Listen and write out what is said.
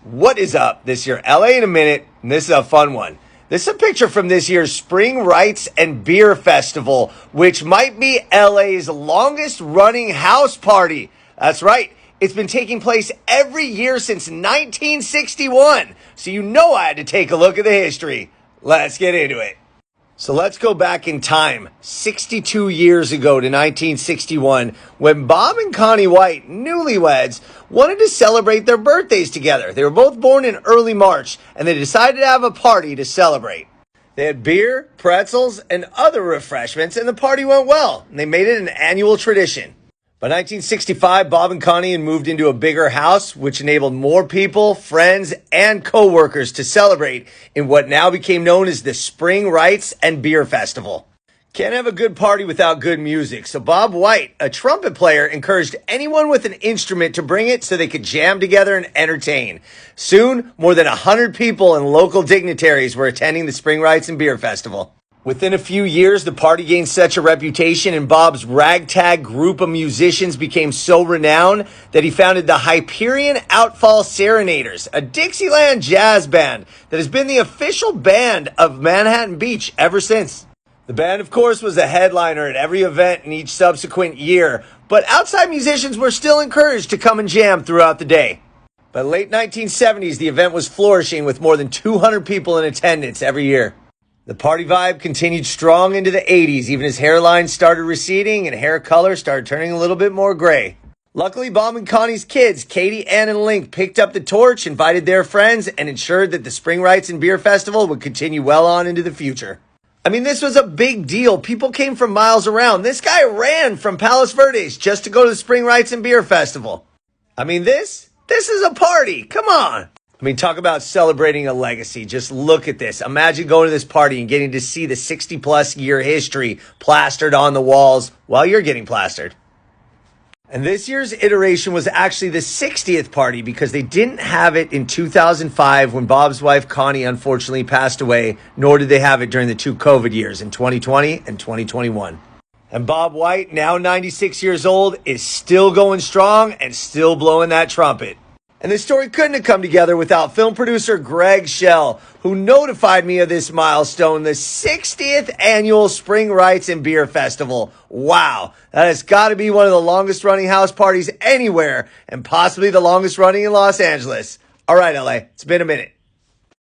What is up? This year, LA in a minute, and this is a fun one. This is a picture from this year's Spring Rites and Beer Festival, which might be LA's longest running house party. That's right. It's been taking place every year since 1961. So you know I had to take a look at the history. Let's get into it. So let's go back in time, 62 years ago to 1961, when Bob and Connie White, newlyweds, wanted to celebrate their birthdays together. They were both born in early March, and they decided to have a party to celebrate. They had beer, pretzels, and other refreshments, and the party went well, and they made it an annual tradition. By 1965, Bob and Connie had moved into a bigger house, which enabled more people, friends, and co-workers to celebrate in what now became known as the Spring Rites and Beer Festival. Can't have a good party without good music, so Bob White, a trumpet player, encouraged anyone with an instrument to bring it so they could jam together and entertain. Soon, more than 100 people and local dignitaries were attending the Spring Rites and Beer Festival. Within a few years, the party gained such a reputation and Bob's ragtag group of musicians became so renowned that he founded the Hyperion Outfall Serenaders, a Dixieland jazz band that has been the official band of Manhattan Beach ever since. The band, of course, was a headliner at every event in each subsequent year, but outside musicians were still encouraged to come and jam throughout the day. By the late 1970s, the event was flourishing with more than 200 people in attendance every year. The party vibe continued strong into the 80s, even as hairlines started receding and hair color started turning a little bit more gray. Luckily, Bob and Connie's kids, Katie, Ann, and Link, picked up the torch, invited their friends, and ensured that the Spring Rites and Beer Festival would continue well on into the future. I mean, this was a big deal. People came from miles around. This guy ran from Palos Verdes just to go to the Spring Rites and Beer Festival. I mean, this is a party. Come on. I mean, talk about celebrating a legacy. Just look at this. Imagine going to this party and getting to see the 60-plus year history plastered on the walls while you're getting plastered. And this year's iteration was actually the 60th party because they didn't have it in 2005 when Bob's wife Connie unfortunately passed away, nor did they have it during the two COVID years in 2020 and 2021. And Bob White, now 96 years old, is still going strong and still blowing that trumpet. And this story couldn't have come together without film producer Greg Schell, who notified me of this milestone, the 60th annual Spring Rites and Beer Festival. Wow, that has got to be one of the longest running house parties anywhere and possibly the longest running in Los Angeles. All right, LA, it's been a minute.